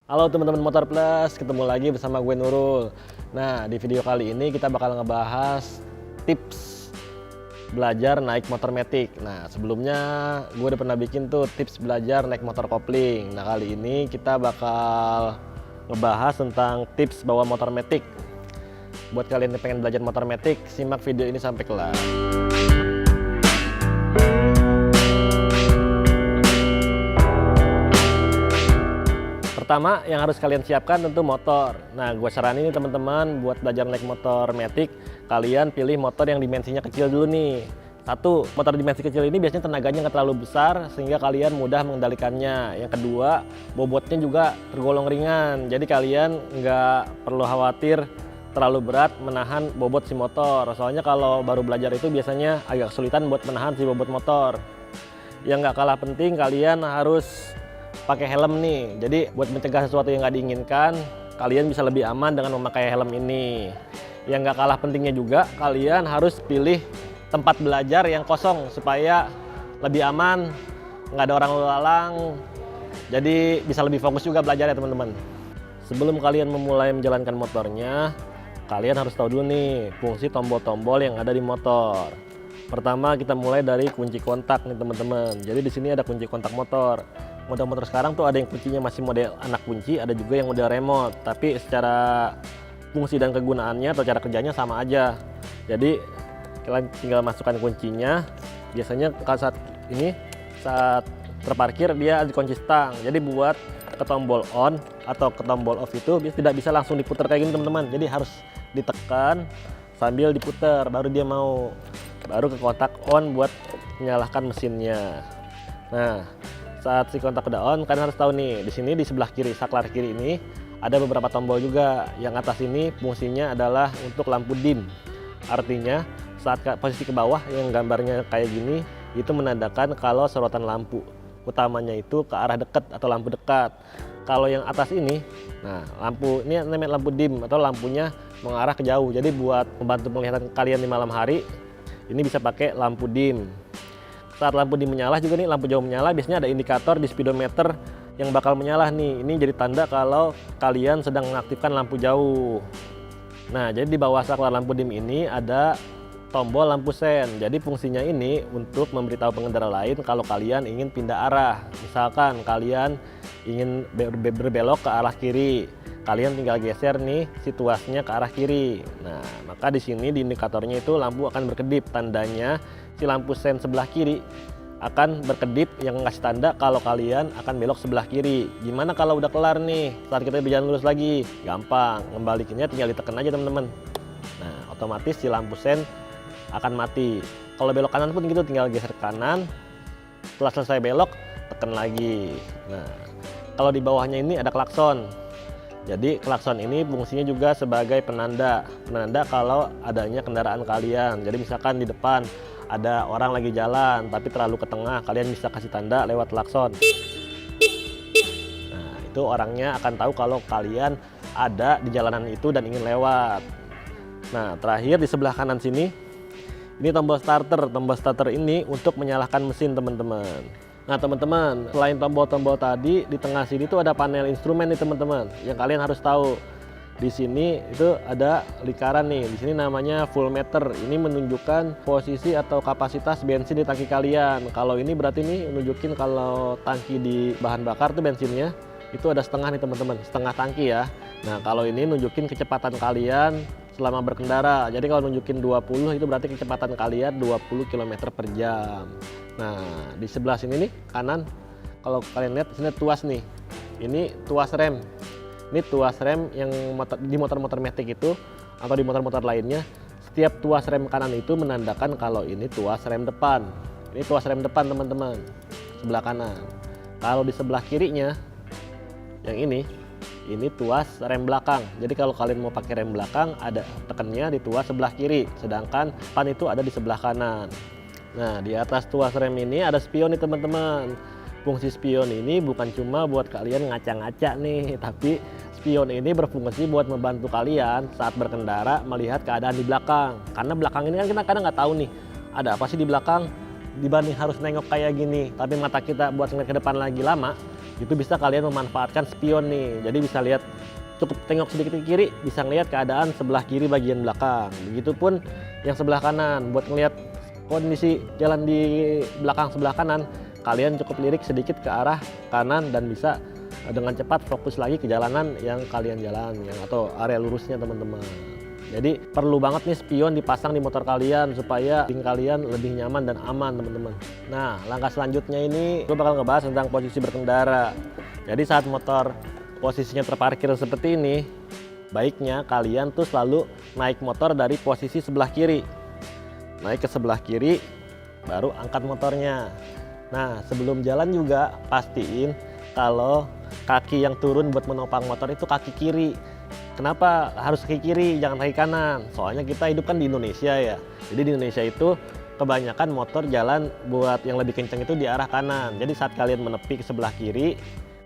Halo teman-teman Motor Plus, ketemu lagi bersama gue Nurul. Nah, di video kali ini kita bakal ngebahas tips belajar naik motor matic. Nah, sebelumnya gue udah pernah bikin tuh tips belajar naik motor kopling. Nah, kali ini kita bakal ngebahas tentang tips bawa motor matic. Buat kalian yang pengen belajar motor matic, simak video ini sampai kelar. Pertama yang harus kalian siapkan tentu motor. Nah, gue saranin nih teman-teman buat belajar naik motor matic, kalian pilih motor yang dimensinya kecil dulu nih. Satu, motor dimensi kecil ini biasanya tenaganya nggak terlalu besar sehingga kalian mudah mengendalikannya. Yang kedua, bobotnya juga tergolong ringan, jadi kalian nggak perlu khawatir terlalu berat menahan bobot si motor. Soalnya kalau baru belajar itu biasanya agak kesulitan buat menahan si bobot motor. Yang nggak kalah penting, kalian harus pakai helm nih. Jadi buat mencegah sesuatu yang nggak diinginkan, kalian bisa lebih aman dengan memakai helm ini. Yang nggak kalah pentingnya juga, kalian harus pilih tempat belajar yang kosong supaya lebih aman, nggak ada orang lalu lalang. Jadi bisa lebih fokus juga belajar ya teman-teman. Sebelum kalian memulai menjalankan motornya, kalian harus tahu dulu nih fungsi tombol-tombol yang ada di motor. Pertama kita mulai dari kunci kontak nih teman-teman. Jadi di sini ada kunci kontak motor. Model motor sekarang tuh ada yang kuncinya masih model anak kunci, ada juga yang model remote. Tapi secara fungsi dan kegunaannya atau cara kerjanya sama aja. Jadi kalian tinggal masukkan kuncinya. Biasanya saat terparkir dia dikunci stang. Jadi buat ke tombol on atau ke tombol off itu tidak bisa langsung diputar kayak gini teman-teman. Jadi harus ditekan sambil diputar baru dia mau. Baru ke kontak on buat menyalakan mesinnya. Nah, saat si kontak udah on, kalian harus tahu nih, di sini di sebelah kiri, saklar kiri ini ada beberapa tombol juga. Yang atas ini fungsinya adalah untuk lampu dim. Artinya saat posisi ke bawah yang gambarnya kayak gini, itu menandakan kalau sorotan lampu utamanya itu ke arah dekat atau lampu dekat. Kalau yang atas ini, nah lampu ini namanya lampu dim atau lampunya mengarah ke jauh. Jadi buat membantu penglihatan kalian di malam hari, ini bisa pakai lampu dim. Saat lampu dim menyala juga nih, lampu jauh menyala, biasanya ada indikator di speedometer yang bakal menyala nih. Ini jadi tanda kalau kalian sedang mengaktifkan lampu jauh. Nah, jadi di bawah saklar lampu dim ini ada tombol lampu sen. Jadi fungsinya ini untuk memberitahu pengendara lain kalau kalian ingin pindah arah. Misalkan kalian ingin berbelok ke arah kiri, kalian tinggal geser nih situasinya ke arah kiri. Nah, maka di sini di indikatornya itu lampu akan berkedip, tandanya si lampu sen sebelah kiri akan berkedip yang ngasih tanda kalau kalian akan belok sebelah kiri. Gimana kalau udah kelar nih, saat kita berjalan lurus lagi? Gampang, membalikinnya tinggal ditekan aja teman-teman. Nah, otomatis si lampu sen akan mati. Kalau belok kanan pun gitu, tinggal geser kanan. Setelah selesai belok, tekan lagi. Nah, kalau di bawahnya ini ada klakson. Jadi klakson ini fungsinya juga sebagai penanda kalau adanya kendaraan kalian. Jadi misalkan di depan ada orang lagi jalan tapi terlalu ke tengah, kalian bisa kasih tanda lewat klakson. Nah, itu orangnya akan tahu kalau kalian ada di jalanan itu dan ingin lewat. Nah, terakhir di sebelah kanan sini, ini tombol starter. Tombol starter ini untuk menyalakan mesin teman-teman. Nah teman-teman, selain tombol-tombol tadi, di tengah sini tuh ada panel instrumen nih teman-teman, yang kalian harus tahu. Di sini itu ada lingkaran nih, di sini namanya full meter. Ini menunjukkan posisi atau kapasitas bensin di tangki kalian. Kalau ini berarti nih menunjukin kalau tangki di bahan bakar tuh bensinnya itu ada setengah nih teman-teman, setengah tangki ya. Nah kalau ini nunjukin kecepatan kalian selama berkendara. Jadi kalau nunjukin 20 itu berarti kecepatan kalian 20 km per jam. Nah, di sebelah sini nih kanan, kalau kalian lihat sini tuas nih. Ini tuas rem. Ini tuas rem yang di motor-motor matic itu atau di motor-motor lainnya, setiap tuas rem kanan itu menandakan kalau ini tuas rem depan. Ini tuas rem depan teman-teman, sebelah kanan. Kalau di sebelah kirinya yang ini tuas rem belakang. Jadi kalau kalian mau pakai rem belakang, ada tekannya di tuas sebelah kiri, sedangkan depan itu ada di sebelah kanan. Nah, di atas tuas rem ini ada spion nih teman-teman. Fungsi spion ini bukan cuma buat kalian ngaca-ngaca nih, tapi spion ini berfungsi buat membantu kalian saat berkendara melihat keadaan di belakang. Karena belakang ini kan kita kadang nggak tahu nih, ada apa sih di belakang. dibanding harus nengok kayak gini, tapi mata kita buat ngeliat ke depan lagi lama, itu bisa kalian memanfaatkan spion nih. Jadi bisa lihat, cukup tengok sedikit ke kiri, bisa ngeliat keadaan sebelah kiri bagian belakang. Begitupun yang sebelah kanan, buat ngeliat kondisi jalan di belakang sebelah kanan, kalian cukup lirik sedikit ke arah kanan dan bisa dengan cepat fokus lagi ke jalanan yang kalian jalan, atau area lurusnya teman-teman. Jadi perlu banget nih spion dipasang di motor kalian supaya kalian lebih nyaman dan aman teman-teman. Nah, langkah selanjutnya ini gue bakal ngebahas tentang posisi berkendara. Jadi saat motor posisinya terparkir seperti ini, baiknya kalian tuh selalu naik motor dari posisi sebelah kiri. Naik ke sebelah kiri, baru angkat motornya. Nah, sebelum jalan juga pastiin kalau kaki yang turun buat menopang motor itu kaki kiri. Kenapa harus kaki kiri, jangan kaki kanan? Soalnya kita hidup kan di Indonesia ya. Jadi di Indonesia itu kebanyakan motor jalan buat yang lebih kencang itu di arah kanan. Jadi saat kalian menepi ke sebelah kiri,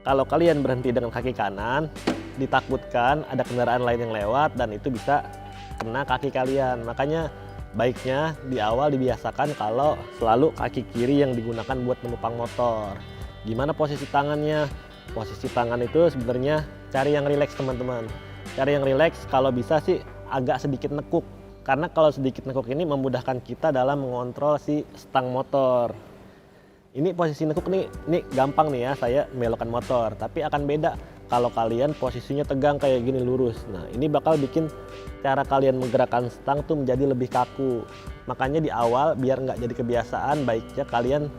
kalau kalian berhenti dengan kaki kanan, ditakutkan ada kendaraan lain yang lewat dan itu bisa kena kaki kalian. Makanya baiknya di awal dibiasakan kalau selalu kaki kiri yang digunakan buat menopang motor. Gimana posisi tangannya? Posisi tangan itu sebenarnya cari yang rileks teman-teman. Cari yang rileks, kalau bisa sih agak sedikit nekuk. Karena kalau sedikit nekuk ini memudahkan kita dalam mengontrol si stang motor. Ini posisi nekuk nih, ini gampang nih ya saya membelokkan motor. Tapi akan beda kalau kalian posisinya tegang kayak gini lurus. Nah, ini bakal bikin cara kalian menggerakkan stang tuh menjadi lebih kaku. Makanya di awal biar nggak jadi kebiasaan, baiknya kalian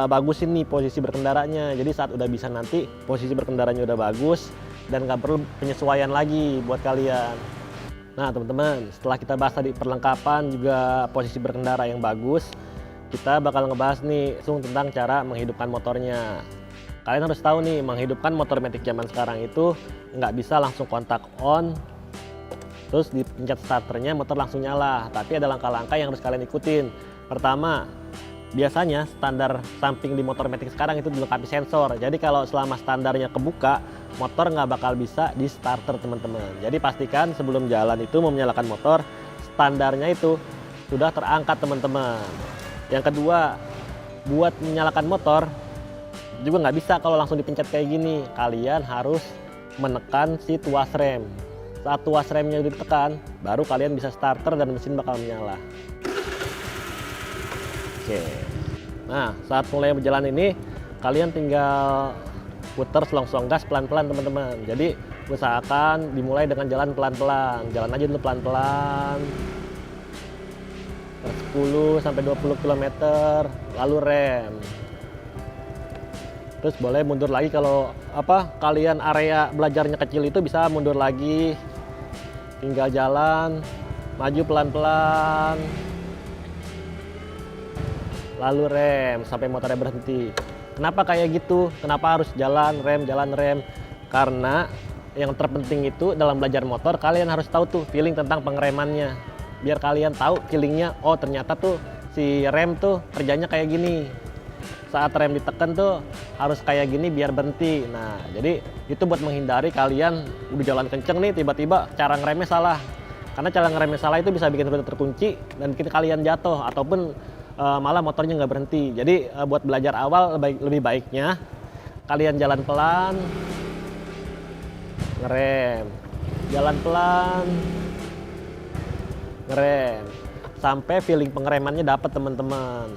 bagusin nih posisi berkendaranya. Jadi saat udah bisa nanti posisi berkendaranya udah bagus dan nggak perlu penyesuaian lagi buat kalian. Nah teman-teman, setelah kita bahas tadi perlengkapan juga posisi berkendara yang bagus, kita bakal ngebahas nih langsung tentang cara menghidupkan motornya. Kalian harus tahu nih, menghidupkan motor matic zaman sekarang itu nggak bisa langsung kontak on terus dipencet starternya motor langsung nyala, tapi ada langkah-langkah yang harus kalian ikutin. Pertama, biasanya standar samping di motor matic sekarang itu dilengkapi sensor. Jadi kalau selama standarnya kebuka, motor nggak bakal bisa di starter teman-teman. Jadi pastikan sebelum jalan itu mau menyalakan motor, standarnya itu sudah terangkat teman-teman. Yang kedua, buat menyalakan motor juga nggak bisa kalau langsung dipencet kayak gini. Kalian harus menekan si tuas rem. Saat tuas remnya ditekan, baru kalian bisa starter dan mesin bakal menyala. Oke. Nah, saat mulai berjalan ini kalian tinggal putar selongsong gas pelan-pelan teman-teman. Jadi usahakan dimulai dengan jalan pelan-pelan. Jalan aja dulu pelan-pelan. 10 sampai 20 km lalu rem. Terus boleh mundur lagi kalau kalian area belajarnya kecil itu bisa mundur lagi. Tinggal jalan, maju pelan-pelan. Lalu rem sampai motornya berhenti. Kenapa kayak gitu? Kenapa harus jalan rem? Karena yang terpenting itu dalam belajar motor kalian harus tahu tuh feeling tentang pengeremannya. Biar kalian tahu feelingnya, oh ternyata tuh si rem tuh kerjanya kayak gini. Saat rem ditekan tuh harus kayak gini biar berhenti. Nah, jadi itu buat menghindari kalian udah jalan kenceng nih tiba-tiba cara ngeremnya salah. Karena cara ngeremnya salah itu bisa bikin sepeda terkunci dan bikin kalian jatuh ataupun malah motornya nggak berhenti. Jadi buat belajar awal lebih baiknya kalian jalan pelan, ngerem, jalan pelan, ngerem, sampai feeling pengeremannya dapat teman-teman.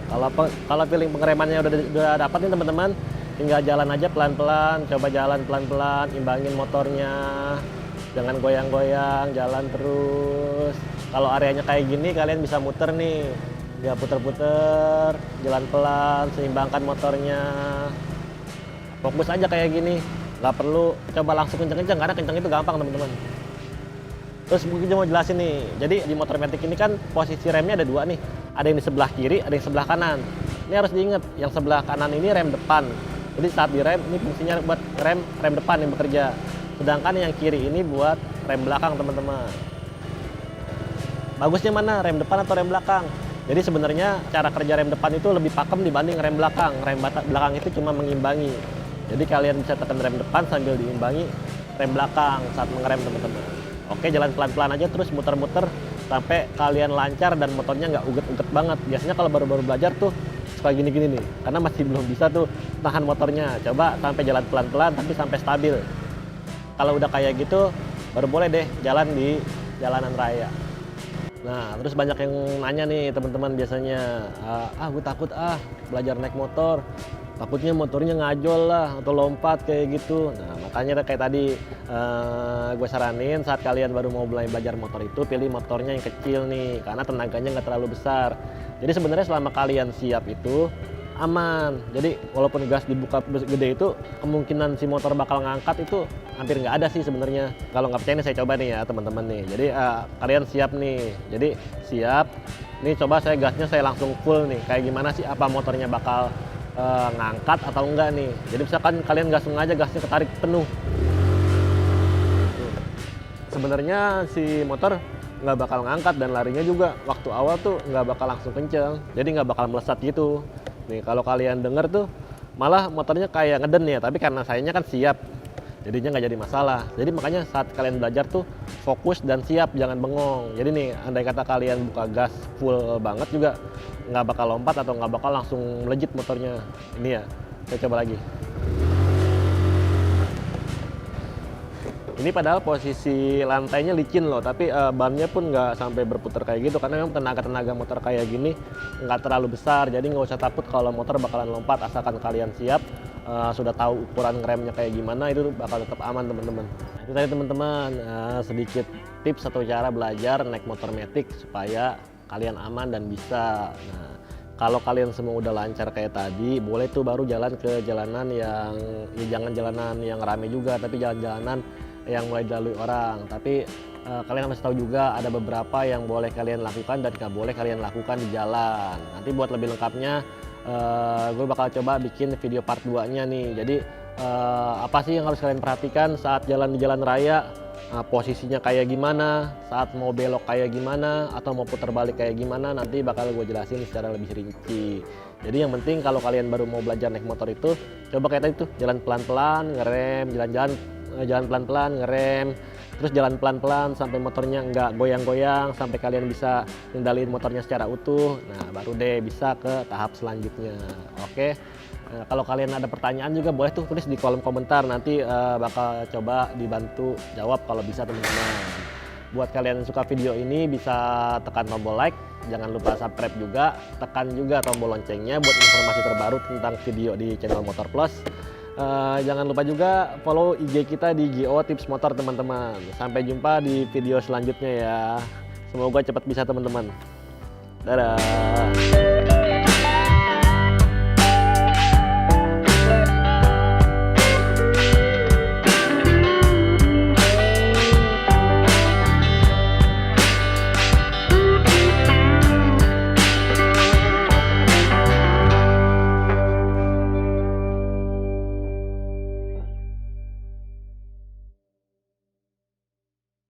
Kalau feeling pengeremannya udah dapat nih teman-teman, tinggal jalan aja pelan-pelan, coba jalan pelan-pelan, imbangin motornya, jangan goyang-goyang, jalan terus. Kalau areanya kayak gini kalian bisa muter nih. Ya puter-puter, jalan pelan, seimbangkan motornya. Fokus aja kayak gini, nggak perlu coba langsung kenceng-kenceng karena kenceng itu gampang teman-teman. Terus mungkin mau jelasin nih, jadi di motor matic ini kan posisi remnya ada dua nih, ada yang di sebelah kiri, ada yang sebelah kanan. Ini harus diingat, yang sebelah kanan ini rem depan. Jadi saat direm ini fungsinya buat rem depan yang bekerja. Sedangkan yang kiri ini buat rem belakang teman-teman. Bagusnya mana, rem depan atau rem belakang? Jadi sebenarnya cara kerja rem depan itu lebih pakem dibanding rem belakang. Rem belakang itu cuma mengimbangi. Jadi kalian bisa tekan rem depan sambil diimbangi rem belakang saat mengerem teman-teman. Oke, jalan pelan-pelan aja terus muter-muter sampai kalian lancar dan motornya nggak uget-uget banget. Biasanya kalau baru-baru belajar tuh suka gini-gini nih, karena masih belum bisa tuh tahan motornya. Coba sampai jalan pelan-pelan tapi sampai stabil. Kalau udah kayak gitu, baru boleh deh jalan di jalanan raya. Nah, terus banyak yang nanya nih teman-teman biasanya, gue takut belajar naik motor, takutnya motornya ngajol lah atau lompat kayak gitu. Nah, makanya kayak tadi gue saranin saat kalian baru mau mulai belajar motor itu, pilih motornya yang kecil nih, karena tenaganya nggak terlalu besar. Jadi sebenarnya selama kalian siap itu aman. Jadi walaupun gas dibuka gede itu, kemungkinan si motor bakal ngangkat itu hampir nggak ada sih sebenarnya. Kalau nggak percaya nih saya coba nih ya teman-teman nih. Jadi kalian siap nih. Jadi siap. Nih coba saya gasnya saya langsung full nih. Kayak gimana sih, apa motornya bakal ngangkat atau enggak nih. Jadi misalkan kalian nggak sengaja gasnya ketarik penuh. Sebenarnya si motor nggak bakal ngangkat dan larinya juga waktu awal tuh nggak bakal langsung kenceng. Jadi nggak bakal melesat gitu. Nih kalau kalian denger tuh malah motornya kayak ngeden ya, tapi karena sayanya kan siap, jadinya nggak jadi masalah. Jadi makanya saat kalian belajar tuh fokus dan siap, jangan bengong. Jadi nih andai kata kalian buka gas full banget juga nggak bakal lompat atau nggak bakal langsung melejit motornya. Ini ya, saya coba lagi. Ini padahal posisi lantainya licin loh, tapi bannya pun nggak sampai berputar kayak gitu, karena memang tenaga motor kayak gini nggak terlalu besar, jadi nggak usah takut kalau motor bakalan lompat, asalkan kalian siap, sudah tahu ukuran remnya kayak gimana, itu bakal tetap aman teman-teman. Itu tadi teman-teman sedikit tips atau cara belajar naik motor matic supaya kalian aman dan bisa. Nah, kalau kalian semua udah lancar kayak tadi, boleh tuh baru jalan ke jalanan yang, ya jangan jalanan yang rame juga, tapi jalan-jalanan yang mulai dilalui orang. Tapi kalian harus tahu juga ada beberapa yang boleh kalian lakukan dan nggak boleh kalian lakukan di jalan. Nanti buat lebih lengkapnya gue bakal coba bikin video part 2 nya nih. Jadi apa sih yang harus kalian perhatikan saat jalan di jalan raya, posisinya kayak gimana, saat mau belok kayak gimana, atau mau putar balik kayak gimana, nanti bakal gue jelasin secara lebih rinci. Jadi yang penting kalau kalian baru mau belajar naik motor itu, coba kayak tadi tuh, jalan pelan-pelan, ngerem, jalan pelan-pelan, ngerem, terus jalan pelan-pelan sampai motornya nggak goyang-goyang, sampai kalian bisa ngendaliin motornya secara utuh. Nah, baru deh bisa ke tahap selanjutnya. Oke. Nah, kalau kalian ada pertanyaan juga boleh tuh tulis di kolom komentar, nanti bakal coba dibantu jawab kalau bisa teman-teman. Buat kalian yang suka video ini bisa tekan tombol like, jangan lupa subscribe juga, tekan juga tombol loncengnya buat informasi terbaru tentang video di channel Motor Plus. Jangan lupa juga follow IG kita di GO Tips Motor teman-teman. Sampai jumpa di video selanjutnya ya. Semoga cepat bisa teman-teman. Dadah.